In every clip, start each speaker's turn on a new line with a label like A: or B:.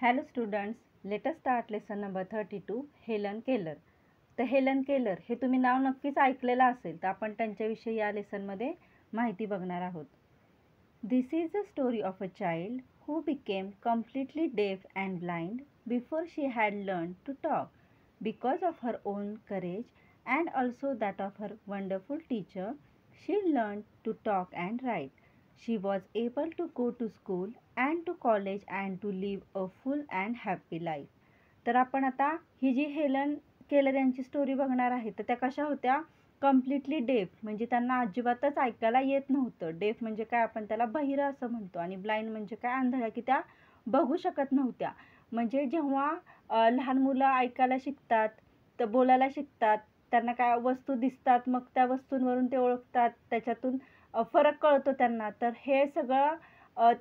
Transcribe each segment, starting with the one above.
A: Hello students, let us start lesson number 32, Helen Keller. तर Helen Keller हे तुम्ही नाव नक्कीच ऐकलेलं असेल, तर आपण त्यांच्याविषयी या लेसनमध्ये माहिती बघणार आहोत. This is the story of a child who became completely deaf and blind before she had learned to talk. Because of her own courage and also that of her wonderful teacher, she learned to talk and write. She was able to go to school and to college and to live a full and happy life. तर आपण आता ही जी Helen Keller यांची story बघणार आहे, तर त्या कशा होत्या? कम्प्लिटली डेफ, म्हणजे त्यांना अजिबातच ऐकायला येत नव्हतं. डेफ म्हणजे काय, आपण त्याला बहिरं असं म्हणतो. आणि ब्लाइंड म्हणजे काय, आंधळ्या, की त्या बघू शकत नव्हत्या. म्हणजे जेव्हा लहान मुलं ऐकायला शिकतात, तर बोलायला शिकतात, त्यांना काय वस्तू दिसतात, मग त्या वस्तूंवरून ते ओळखतात, त्याच्यातून फरक कळतो त्यांना. तर हे सगळं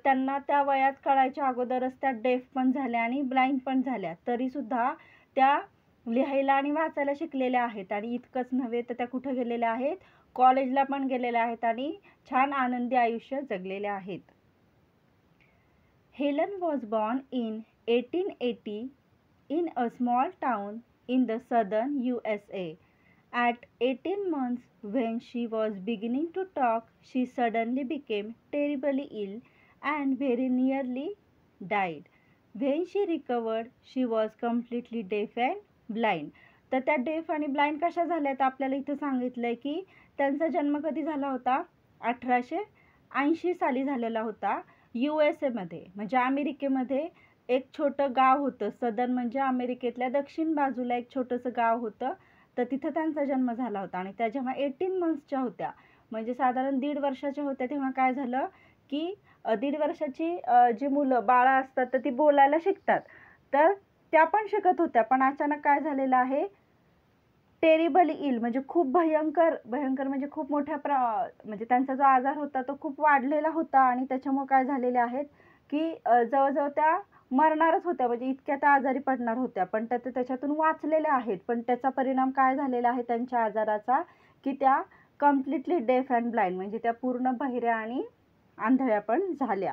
A: त्यांना त्या वयात कळायच्या अगोदरच त्या डेफ पण झाल्या आणि ब्लाइंड पण झाल्या. तरीसुद्धा त्या लिहायला आणि वाचायला शिकलेल्या आहेत. आणि इतकंच नव्हे तर त्या कुठं गेलेल्या आहेत, कॉलेजला पण गेलेल्या आहेत आणि छान आनंदी आयुष्य जगलेल्या आहेत. Helen was born in 1880 in a small town in the southern USA. At 18 months, when she was beginning to talk, she suddenly became terribly ill and very nearly died. When she recovered, she was completely deaf and blind. तर त्या डेफ आणि blind कशा झाल्या, तर आपल्याला इथं सांगितलंय की त्यांचा जन्म कधी झाला होता, 1880 साली झालेला होता. USA मध्ये, म्हणजे अमेरिकेमध्ये एक छोटं गाव होतं. सदर्न म्हणजे अमेरिकेतल्या दक्षिण बाजूला एक छोटंसं गाव होतं. तर तिथं त्यांचा जन्म झाला होता. आणि त्या जेव्हा 18 मंथ्सच्या होत्या, म्हणजे साधारण 1.5 वर्षाच्या होत्या, तेव्हा काय झालं की 1.5 वर्षाची जी मुलं बाळं असतात, तर ती बोलायला शिकतात. तर त्या पण शिकत होत्या, पण अचानक काय झालेलं आहे, टेरिबली इल, म्हणजे खूप भयंकर म्हणजे खूप मोठ्या म्हणजे त्यांचा जो आजार होता तो खूप वाढलेला होता. आणि त्याच्यामुळे काय झालेले आहेत की जवळजवळ त्या मरणारच होत्या, म्हणजे इतक्या त्या आजारी पडणार होत्या. पण त्याच्यातून वाचलेल्या आहेत. पण त्याचा परिणाम काय झालेला आहे त्यांच्या आजाराचा, की त्या कम्प्लिटली डेफ अँड ब्लाइंड, म्हणजे त्या पूर्ण बहिऱ्या आणि आंधळ्या पण झाल्या.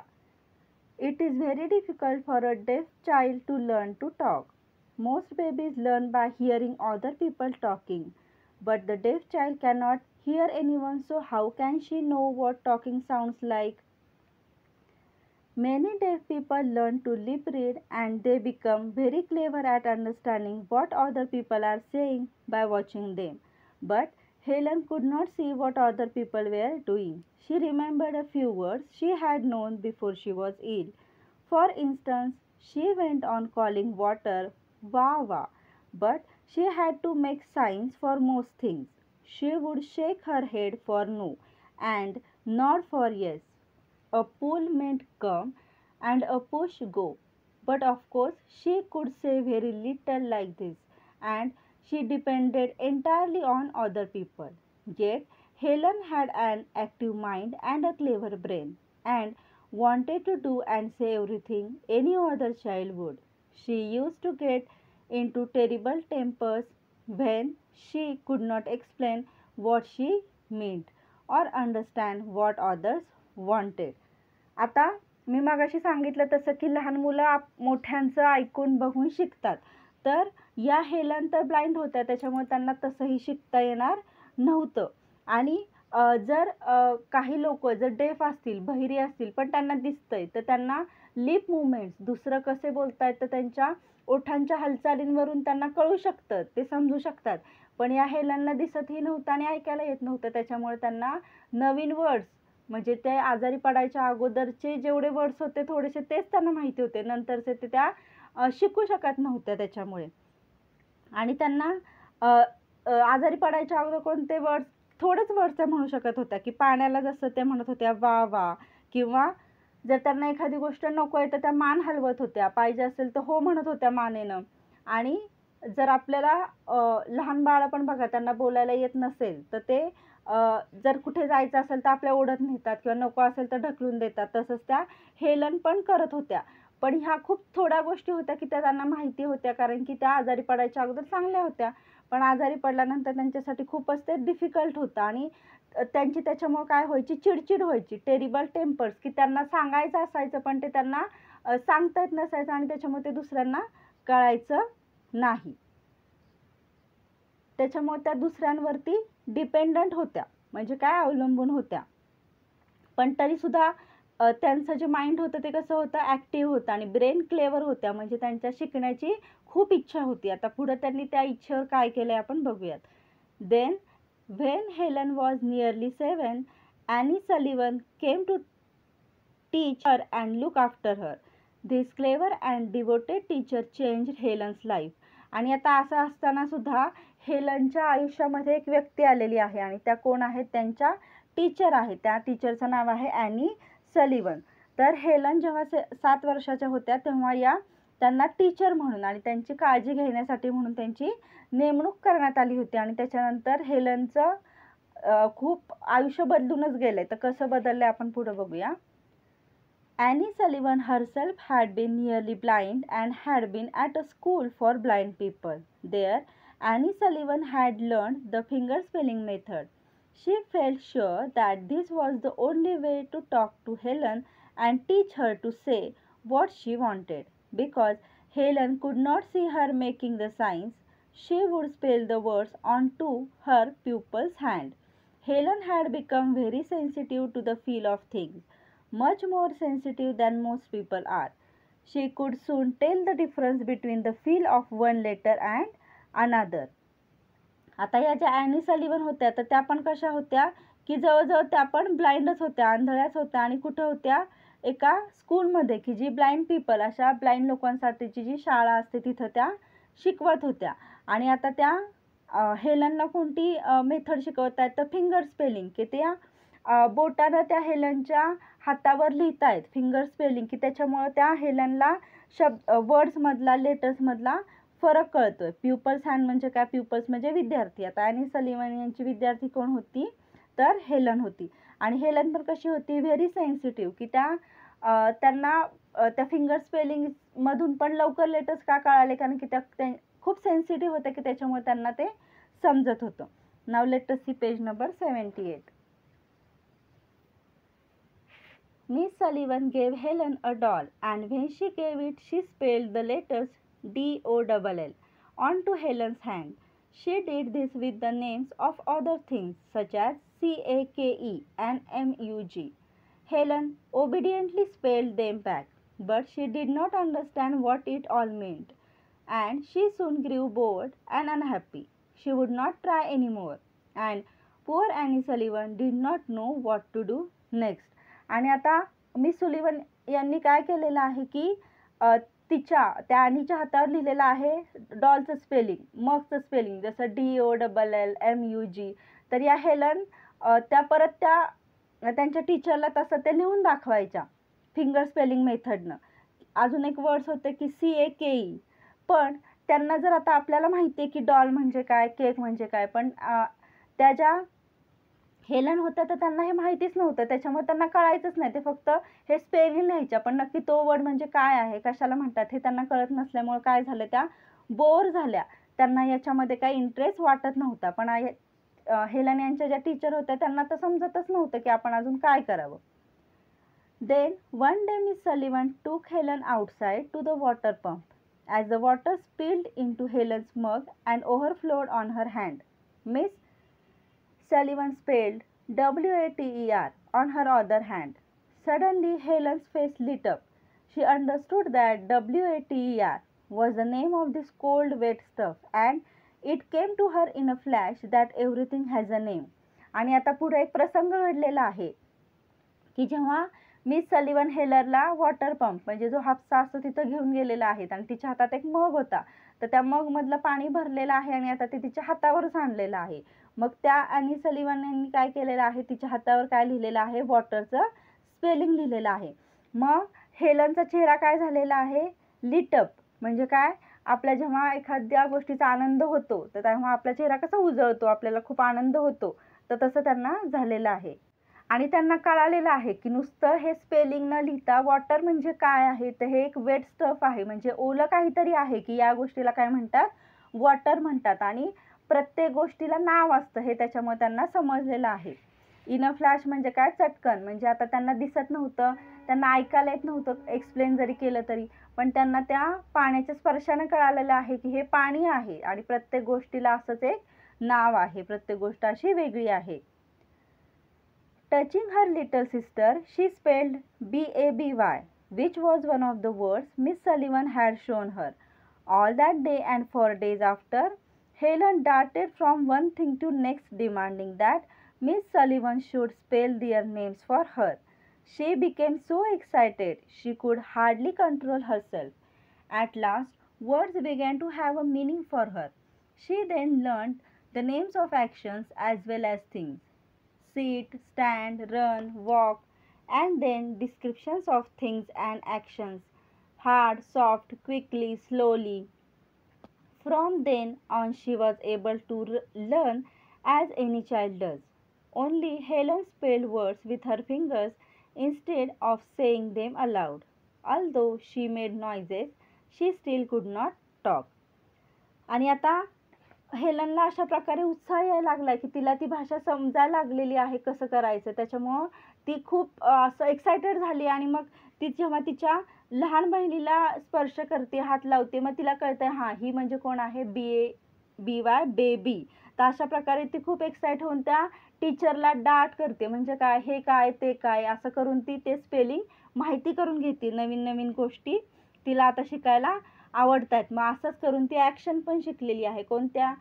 A: It is very difficult for a deaf child to learn to talk. Most babies learn by hearing other people talking, but the deaf child cannot hear anyone, so how can she know what talking sounds like? Many deaf people learn to lip read and they become very clever at understanding what other people are saying by watching them. But Helen could not see what other people were doing. She remembered a few words she had known before she was ill. For instance, she went on calling water wah wah, but she had to make signs for most things. She would shake her head for no and nod for yes. A pull meant come and a push go. But of course, she could say very little like this, and she depended entirely on other people. Yet, Helen had an active mind and a clever brain, and wanted to do and say everything any other child would. She used to get into terrible tempers when she could not explain what she meant or understand what others wanted. आता मी मगाशी सांगितलं तसं की लहान मुलं मोठ्यांचं ऐकून बघून शिकतात. तर या हेलन तर ब्लाइंड होत्या, त्याच्यामुळे त्यांना तसंही शिकता येणार नव्हतं. आणि जर काही लोक जर डेफ असतील, बहिरी असतील, पण त्यांना दिसतंय, तर त्यांना लिप मुवमेंट्स, दुसरं कसे बोलतायत, तर त्यांच्या ओठांच्या हालचालींवरून त्यांना कळू शकतं, ते समजू शकतात. पण या हेलनला दिसतही नव्हतं आणि ऐकायला येत नव्हतं. त्याच्यामुळे त्यांना नवीन वर्ड्स, म्हणजे ते आजारी पडायच्या अगोदरचे जेवढे वर्ड्स होते थोडेसे, तेच त्यांना माहिती होते. नंतरचे ते त्या शिकू शकत नव्हत्या त्याच्यामुळे. आणि त्यांना आजारी पडायच्या अगोदर कोणते वर्ड्स, थोडेच वर्ड्स त्या म्हणू शकत होत्या, की पाण्याला जसं ते म्हणत होत्या वा वा, किंवा जर त्यांना एखादी गोष्ट नको आहे तर त्या मान हलवत होत्या, पाहिजे असेल तर हो म्हणत होत्या मानेनं. आणि जर आपल्याला लहान बाळं पण बघा, त्यांना बोलायला येत नसेल तर ते जर कुठे जायचं असेल तर आपल्या ओढत नेतात, किंवा नको असेल तर ढकलून देतात. तसंच त्या हेलन पण करत होत्या. पण ह्या खूप थोड्या गोष्टी होत्या की त्या त्यांना माहिती होत्या, कारण की त्या आजारी पडायच्या अगोदर चांगल्या होत्या. पण आजारी पडल्यानंतर त्यांच्यासाठी खूपच ते डिफिकल्ट होतं. आणि त्यांची त्याच्यामुळे काय व्हायची, चिडचिड व्हायची, टेरिबल टेम्पर्स, की त्यांना सांगायचं असायचं पण ते त्यांना सांगता येत नसायचं आणि त्याच्यामुळे ते दुसऱ्यांना कळायचं नाही. त्याच्यामुळे त्या दुसऱ्यांवरती डिपेंडंट होत्या, म्हणजे काय, अवलंबून होत्या. पण तरीसुद्धा त्यांचं जे माइंड होतं ते कसं होतं, ॲक्टिव्ह होतं आणि ब्रेन क्लेवर होत्या, म्हणजे त्यांच्या शिकण्याची खूप इच्छा होती. आता पुढे त्यांनी त्या इच्छेवर काय केलं आपण बघूयात. Then when Helen was nearly 7, Annie Sullivan came to teach her and look after her. This clever and devoted teacher changed Helen's life. आणि आता असं असताना सुद्धा हेलनच्या आयुष्यामध्ये एक व्यक्ती आलेली आहे आणि त्या कोण आहेत, त्यांच्या टीचर आहे. त्या टीचरचं नाव आहे ॲनी सलिव्हन. तर हेलन जेव्हा 7 वर्षाच्या होत्या तेव्हा त्यांना टीचर म्हणून आणि त्यांची काळजी घेण्यासाठी म्हणून त्यांची नेमणूक करण्यात आली होती. आणि त्याच्यानंतर हेलनचं खूप आयुष्य बदलूनच गेलंय. तर कसं बदललंय आपण पुढे बघूया. Annie Sullivan herself had been nearly blind and had been at a school for blind people. There, Annie Sullivan had learned the finger spelling method. She felt sure that this was the only way to talk to Helen and teach her to say what she wanted. Because Helen could not see her making the signs, she would spell the words onto her pupil's hand. Helen had become very sensitive to the feel of things, much more sensitive than most people are. She could soon tell the difference between the feel of one letter and another. आता या ज्या any सलिव्हन होत्या तर त्या पण कशा होत्या की जवळजवळ त्या पण ब्लाइंडच होत्या, आंधळ्याच होत्या. आणि कुठं होत्या, एका स्कूलमध्ये की जी ब्लाइंड पीपल, अशा ब्लाइंड लोकांसाठीची जी शाळा असते तिथं त्या शिकवत होत्या. आणि आता त्या हेलनला कोणती मेथड शिकवत आहेत तर फिंगर स्पेलिंग, की त्या बोटानं त्या हेलनच्या हातावर लिहितायत फिंगर स्पेलिंग, की त्याच्यामुळे त्या हेलनला वर्ड्समधला, लेटर्समधला फरक कळतोय. प्युपल्स हँड म्हणजे काय, प्युपल्स म्हणजे विद्यार्थी. आता ॲनी सलिव्हन यांची विद्यार्थी कोण होती तर हेलन होती. आणि हेलन पण कशी होती, व्हेरी सेन्सिटिव्ह, की त्यांना त्या फिंगर स्पेलिंग मधून पण लवकर लेटर्स का कळाले, कारण की त्या खूप सेन्सिटिव्ह होत्या, की त्याच्यामुळे त्यांना ते समजत होतं. नाव let us see page number 78. Miss Sullivan gave Helen a doll, and when she gave it, she spelled the letters DOLL onto Helen's hand. She did this with the names of other things such as CAKE and MUG. Helen obediently spelled them back, but she did not understand what it all meant, and she soon grew bored and unhappy. She would not try anymore, and poor Annie Sullivan did not know what to do next. आणि आता miss Sullivan यांनी काय केलेलं आहे की त्या ॲनीच्या हातावर लिहिलेलं आहे डॉलचं स्पेलिंग, मगचं स्पेलिंग, जसं DOLL MUG. तर या हेलन त्या परत त्यांच्या टीचरला तसं ते लिहून दाखवायच्या फिंगर स्पेलिंग मेथडनं. अजून एक वर्ड्स होते की CAKE. पण त्यांना जर आता आपल्याला माहिती आहे की डॉल म्हणजे काय, केक म्हणजे काय, पण त्या ज्या हेलन होत्या तर त्यांना हे माहितीच नव्हतं, त्याच्यामुळे त्यांना कळायचंच नाही. ते फक्त हे स्पेलिंग लिहायच्या, पण नक्की तो वर्ड म्हणजे काय आहे, कशाला म्हणतात हे त्यांना कळत नसल्यामुळे काय झालं, त्या बोर झाल्या. त्यांना याच्यामध्ये काही इंटरेस्ट वाटत नव्हता. पण हेलन यांच्या ज्या टीचर होत्या त्यांना तर समजतच नव्हतं की आपण अजून काय करावं. Then one day Miss Sullivan took Helen outside to the water pump. As the water spilled into Helen's mug and overflowed on her hand, Miss Sullivan spelled WATER on her other hand. Suddenly Helen's face lit up. She understood that WATER was the name of this cold wet stuff, and it came to her in a flash that everything has a name. आणि आता पुढे एक प्रसंग घडलेला आहे की जेव्हा miss सलिव्हन हेलरला water pump म्हणजे जो हापसा असतो तिथं घेऊन गेलेला आहे आणि तिच्या हातात एक मग होता. तर त्या मग मधलं पाणी भरलेलं आहे आणि आता ते तिच्या हातावरच आणलेलं आहे. मग त्या ॲनी सलिव्हन यांनी काय केलेलं आहे, तिच्या हातावर काय लिहिलेलं आहे, वॉटरचं स्पेलिंग लिहिलेलं आहे. मग हेलनचा चेहरा काय झालेला आहे, लिटअप. म्हणजे काय, आपल्या जेव्हा एखाद्या गोष्टीचा आनंद होतो तर तेव्हा आपला चेहरा कसा उजळतो, आपल्याला खूप आनंद होतो, तर तसं त्यांना झालेलं आहे. आणि त्यांना कळालेलं आहे की नुसतं हे स्पेलिंग न लिहिता वॉटर म्हणजे काय आहे, तर हे एक वेट स्टफ आहे, म्हणजे ओलं काहीतरी आहे, की या गोष्टीला काय म्हणतात, वॉटर म्हणतात. आणि प्रत्येक गोष्टीला नाव असतं हे त्याच्यामुळे त्यांना समजलेलं आहे. इन अ फ्लॅश म्हणजे काय, चटकन. म्हणजे आता त्यांना दिसत नव्हतं, त्यांना ऐकायला येत नव्हतं एक्सप्लेन जरी केलं तरी, पण त्यांना त्या पाण्याच्या स्पर्शाने कळालेलं आहे की हे पाणी आहे आणि प्रत्येक गोष्टीला असंच एक नाव आहे, प्रत्येक गोष्ट अशी वेगळी आहे. Touching her little sister, she spelled Baby, which was one of the words Miss Sullivan had shown her. All that day and for days after, Helen darted from one thing to next, demanding that Miss Sullivan should spell their names for her. She became so excited she could hardly control herself. At last, words began to have a meaning for her. She then learned the names of actions as well as things: sit, stand, run, walk, and then descriptions of things and actions: hard, soft, quickly, slowly. From then on, she was able to learn as any child does. Only Helen spelled words with her fingers instead of saying them aloud. Although she made noises, she still could not talk. आणि आता हेलनला अशा प्रकारे उत्साह यायला लागलाय की तिला ती भाषा समजायला लागलेली आहे कसं करायचं. त्याच्यामुळं ती खूप असं एक्सायटेड झाली आणि मग ती जेव्हा तिच्या लहान बहिणीला स्पर्श करते, हात लावते, मग तिला कळतंय हां ही म्हणजे कोण आहे, BY बेबी. तर अशा प्रकारे ती खूप एक्साइट होऊन त्या टीचरला डाट करते, म्हणजे काय, हे काय, ते काय, असं करून ती ते स्पेलिंग माहिती करून घेते. नवीन नवीन गोष्टी तिला आता शिकायला आवडतात. मग असंच करून ती ॲक्शन पण शिकलेली आहे. कोणत्या,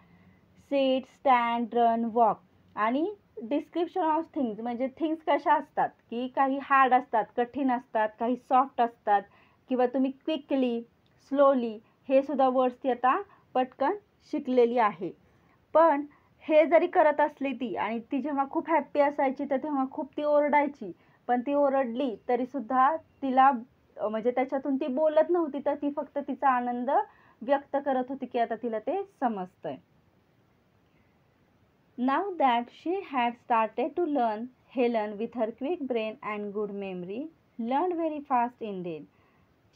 A: सिट, स्टँड, रन, वॉक. आणि डिस्क्रिप्शन ऑफ थिंग्स म्हणजे थिंग्स कशा असतात की काही हार्ड असतात, कठीण असतात, काही सॉफ्ट असतात, किंवा तुम्ही क्विकली, स्लोली, हे सुद्धा वर्ड्स ती आता पटकन शिकलेली आहे. पण हे जरी करत असली ती आणि ती जेव्हा खूप हॅप्पी असायची तर तेव्हा खूप ती ओरडायची. पण ती ओरडली तरीसुद्धा तिला म्हणजे त्याच्यातून ती बोलत नव्हती, तर ती फक्त तिचा आनंद व्यक्त करत होती की आता तिला ते समजतंय. Now that she had started to learn, Helen, with her quick brain and good memory, learned very fast indeed.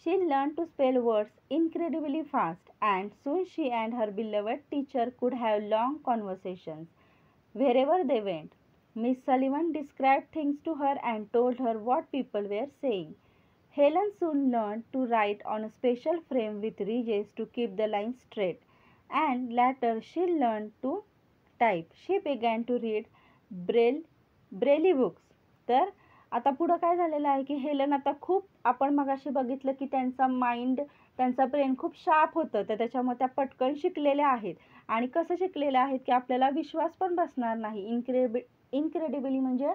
A: She learned to spell words incredibly fast, and soon she and her beloved teacher could have long conversations wherever they went. Miss Sullivan described things to her and told her what people were saying. Helen soon learned to write on a special frame with ridges to keep the lines straight, and later she learned to type. She began to read Braille books. तर आता पुढं काय झालेलं आहे की Helen आता खूप, आपण मगाशी बघितलं की त्यांचा माइंड, त्यांचा ब्रेन खूप शार्प होतं, तर त्याच्यामुळे त्या पटकन शिकलेल्या आहेत. आणि कसं शिकलेल्या आहेत की आपल्याला विश्वास पण बसणार नाही. इनक्रेडिबली म्हणजे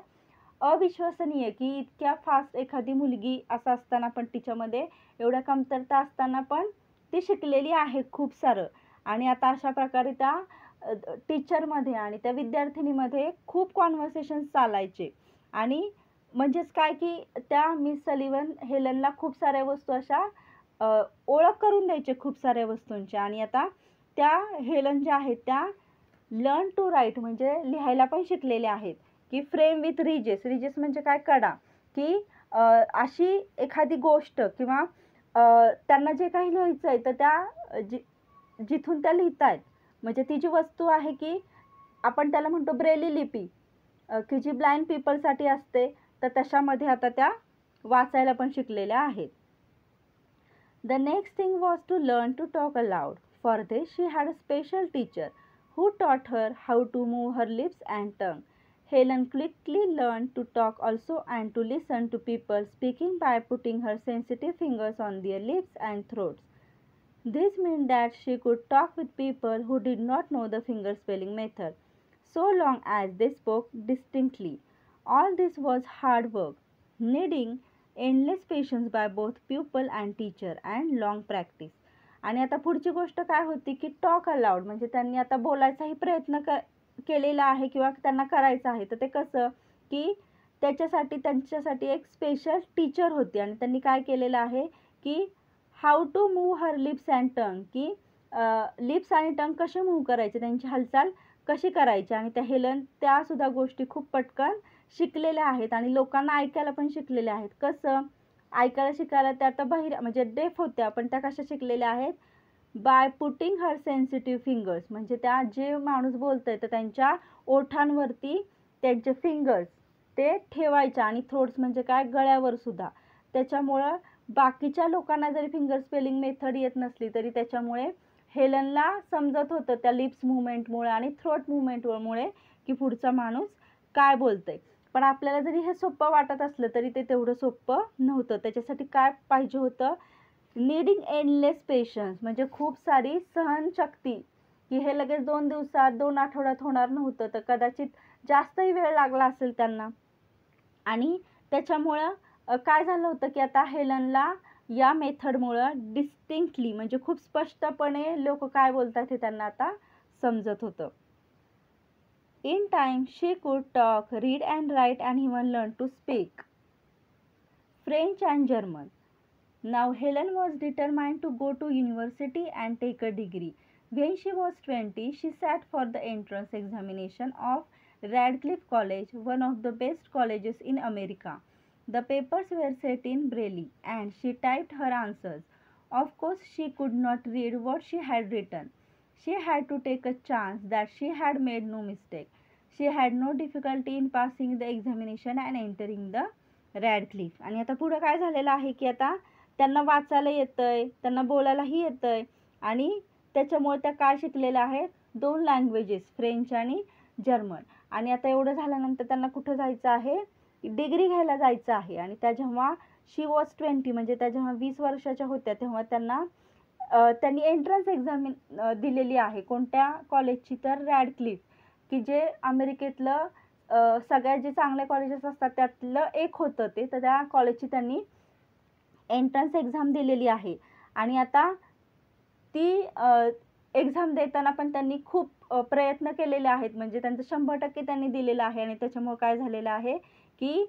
A: अविश्वसनीय की इतक्या फास्ट एखादी मुलगी असं असताना पण, तिच्यामध्ये एवढ्या कमतरता असताना पण ती शिकलेली आहे खूप सारं. आणि आता अशा प्रकारे त्या टीचरमध्ये आणि त्या विद्यार्थिनीमध्ये खूप कॉन्व्हर्सेशन चालायचे. आणि म्हणजेच काय की त्या मिस सलिवन हेलनला खूप साऱ्या वस्तू अशा ओळख करून द्यायचे खूप साऱ्या वस्तूंच्या. आणि आता त्या हेलन ज्या आहेत त्या लर्न टू राईट म्हणजे लिहायला पण शिकलेल्या आहेत. की फ्रेम विथ रिजेस म्हणजे काय, कडा. की अशी एखादी गोष्ट किंवा त्यांना जे काही लिहायचं आहे तर त्या जिथून त्या लिहित आहेत, म्हणजे ती जी वस्तू आहे की आपण त्याला म्हणतो ब्रेली लिपी, की जी ब्लाइंड पीपलसाठी असते, तर तशामध्ये आता त्या वाचायला पण शिकलेल्या आहेत. The next thing was to learn to talk aloud. For this she had a special teacher who taught her how to move her lips and tongue. Helen quickly learned to talk also and to listen to people speaking by putting her sensitive fingers on their lips and throats. This meant that she could talk with people who did not know the finger spelling method, so long as they spoke distinctly. All this was hard work, needing endless patience by both pupil and teacher and long practice. आणि आता पुढची गोष्ट काय होती की talk allowed म्हणजे त्यांनी आता बोलायचाही प्रयत्न केलेला आहे किंवा त्यांना करायचं आहे. तर ते कसं की त्यांच्यासाठी एक स्पेशल टीचर होती आणि त्यांनी काय केलेलं आहे की how to move her lips and tongue, की लिप्स आणि टंग कसे मूव्ह करायचे, त्यांची हालचाल कशी करायची. आणि त्या हेलन त्यासुद्धा गोष्टी खूप पटकन शिकलेल्या आहेत आणि लोकांना ऐकायला पण शिकलेल्या आहेत. कसं ऐकायला शिकायला त्या आता म्हणजे डेफ होत्या, पण त्या कशा शिकलेल्या आहेत, by putting her sensitive fingers म्हणजे त्या जे माणूस बोलतंय तर त्यांच्या ओठांवरती त्यांचे फिंगर्स ते ठेवायच्या आणि थ्रोट्स म्हणजे काय, गळ्यावर सुद्धा. त्याच्यामुळं बाकीच्या लोकांना जरी फिंगर स्पेलिंग मेथड येत नसली तरी त्याच्यामुळे हेलनला समजत होतं त्या लिप्स मुवमेंटमुळे आणि थ्रोट मुवमेंटमुळे की पुढचा माणूस काय बोलतंय. पण आपल्याला जरी हे सोपं वाटत असलं तरी ते तेवढं सोपं नव्हतं. त्याच्यासाठी काय पाहिजे होतं, नीडिंग एंडलेस पेशन्स, म्हणजे खूप सारी सहनशक्ती, की हे लगेच 2 दिवसात 2 आठवड्यात होणार नव्हतं, तर कदाचित जास्तही वेळ लागला असेल त्यांना. आणि त्याच्यामुळं काय झालं होतं की आता हेलनला या मेथडमुळं डिस्टिंक्टली म्हणजे खूप स्पष्टपणे लोक काय बोलतात हे त्यांना आता समजत होतं. In time she could talk, read and write and even learn to speak French and German. Now Helen was determined to go to university and take a degree. When she was 20, she sat for the entrance examination of Radcliffe College, one of the best colleges in America. The papers were set in Braille and she typed her answers. Of course, she could not read what she had written. She had to take a chance that she had made no mistake. She had no difficulty in passing the examination and entering the Radcliffe. आणि आता पुढे काय झालेलं आहे की आता त्यांना वाचायला येतंय, त्यांना बोलायलाही येतंय आणि त्याच्यामुळे त्या काय शिकलेल्या आहेत, 2 लँग्वेजेस, फ्रेंच आणि जर्मन. आणि आता एवढं झाल्यानंतर त्यांना कुठं जायचं आहे, डिग्री घ्यायला जायचं आहे. आणि त्या जेव्हा शी वॉज 20 म्हणजे त्या जेव्हा 20 वर्षाच्या होत्या तेव्हा त्यांनी एंट्रन्स एक्झाम दिलेली आहे. कोणत्या कॉलेजची, तर रॅडक्लिफ, की जे अमेरिकेतलं सगळ्यात जे चांगले कॉलेजेस असतात त्यातलं एक होतं ते. तर त्या कॉलेजची त्यांनी एंट्रन्स एक्झाम दिलेली आहे. आणि आता ती एक्झाम देताना पण त्यांनी खूप प्रयत्न केलेले आहेत, म्हणजे त्यांचं 100% त्यांनी दिलेलं आहे. आणि त्याच्यामुळे काय झालेलं आहे की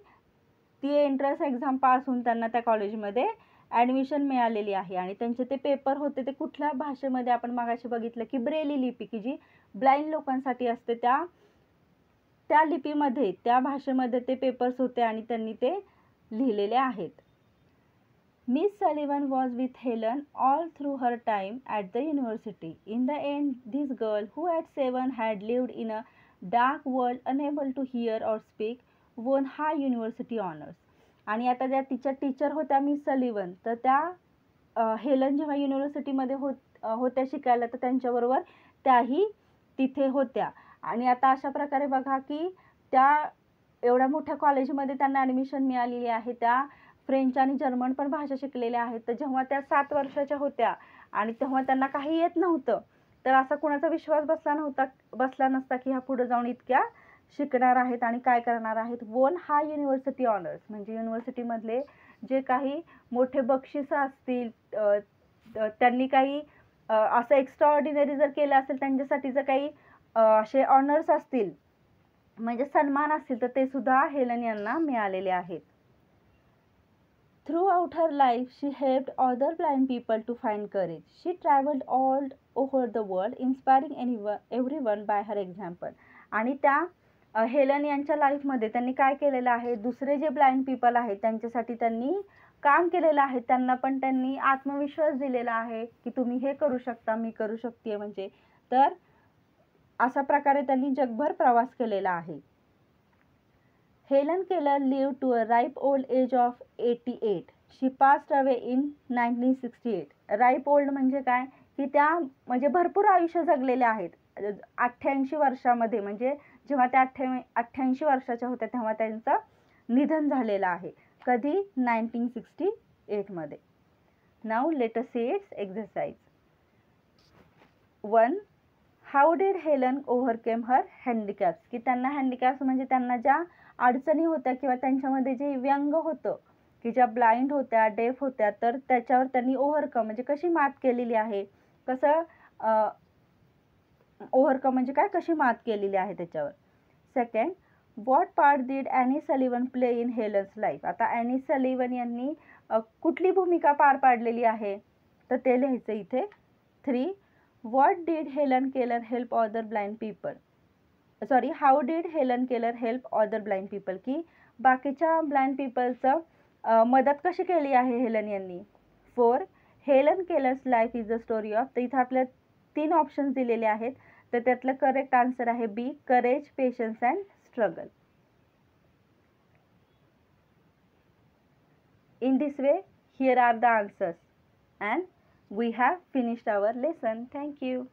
A: ती एंट्रन्स एक्झाम पास होऊन त्यांना त्या कॉलेजमध्ये ॲडमिशन मिळालेली आहे. आणि त्यांचे ते पेपर होते ते कुठल्या भाषेमध्ये, आपण मागाशी बघितलं की ब्रेली लिपी, की जी ब्लाइंड लोकांसाठी असते, त्या लिपीमध्ये, त्या भाषेमध्ये ते पेपर्स होते आणि त्यांनी ते लिहिलेले आहेत. Miss Sullivan was with Helen all through her time at the university. In the end, this girl, who at 7 had lived in a dark world unable to hear or speak, won high university honors. आणि आता त्या तिच्या teacher होत्या miss Sullivan, तर त्या Helen जेव्हा युनिव्हर्सिटीमध्ये होत्या शिकायला तर त्यांच्याबरोबर त्याही तिथे होत्या. आणि आता अशा प्रकारे बघा की त्या एवढ्या मोठ्या कॉलेजमध्ये त्यांना ॲडमिशन मिळालेली आहे. त्या फ्रेंच आणि जर्मन पण भाषा शिकलेल्या आहेत. तर जेव्हा त्या 7 वर्षाच्या होत्या आणि तेव्हा त्यांना काही येत नव्हतं, तर असा कुणाचा विश्वास बसला नसता की ह्या पुढे जाऊन इतक्या शिकणार आहेत आणि काय करणार आहेत. वोन हा युनिव्हर्सिटी ऑनर्स, म्हणजे युनिव्हर्सिटीमधले जे काही मोठे बक्षिसं असतील, त्यांनी काही असं एक्स्ट्रा ऑर्डिनरी जर केलं असेल, त्यांच्यासाठी जर काही असे ऑनर्स असतील, म्हणजे सन्मान असतील, तर ते सुद्धा हेलन यांना मिळालेले आहेत. Throughout her life, she helped other blind people to find courage. She traveled all over the world, inspiring everyone by her example. आणि त्या हेलन यांच्या लाईफमध्ये त्यांनी काय केलेलं आहे, दुसरे जे ब्लाइंड पीपल आहेत त्यांच्यासाठी त्यांनी काम केलेलं आहे. त्यांना पण त्यांनी आत्मविश्वास दिलेला आहे की तुम्ही हे करू शकता, मी करू शकते, म्हणजे तर अशा प्रकारे त्यांनी जगभर प्रवास केलेला आहे. Helen Keller lived to a ripe old age of 88. She passed away in 1968. Ripe old म्हणजे काय, की त्या म्हणजे भरपूर आयुष्य जगलेल्या आहेत. 88 वर्षामध्ये, म्हणजे जेव्हा त्या 88 वर्षाच्या होत्या तेव्हा त्यांचं निधन झालेलं आहे. कधी, 1968 मध्ये. Now let us see its exercise. 1. How did Helen overcome her handicaps? की त्यांना हँडिकॅप्स म्हणजे त्यांना ज्या अडचणी होत्या किंवा त्यांच्यामध्ये जे व्यंग होतं, की ज्या ब्लाइंड होत्या, डेफ होत्या, तर त्याच्यावर त्यांनी ओव्हरकम म्हणजे कशी मात केलेली आहे, कसं ओव्हरकम म्हणजे काय, कशी मात केलेली आहे त्याच्यावर. Second, what part did Annie Sullivan play in Helen's life? आता ॲनी सलिवन यांनी कुठली भूमिका पार पाडलेली आहे, तर ते लिहायचं इथे. 3. What did Helen Keller help other blind people? How did Helen Keller help other blind people, की बाकीच्या ब्लाइंड पीपलचं मदत कशी केली आहे हेलन यांनी. 4. Helen Keller's life is a story of, तर इथं आपल्या 3 ऑप्शन्स दिलेले आहेत, तर त्यातलं करेक्ट आन्सर आहे b, courage, patience and struggle. In this way, here are the answers, and we have finished our lesson. Thank you.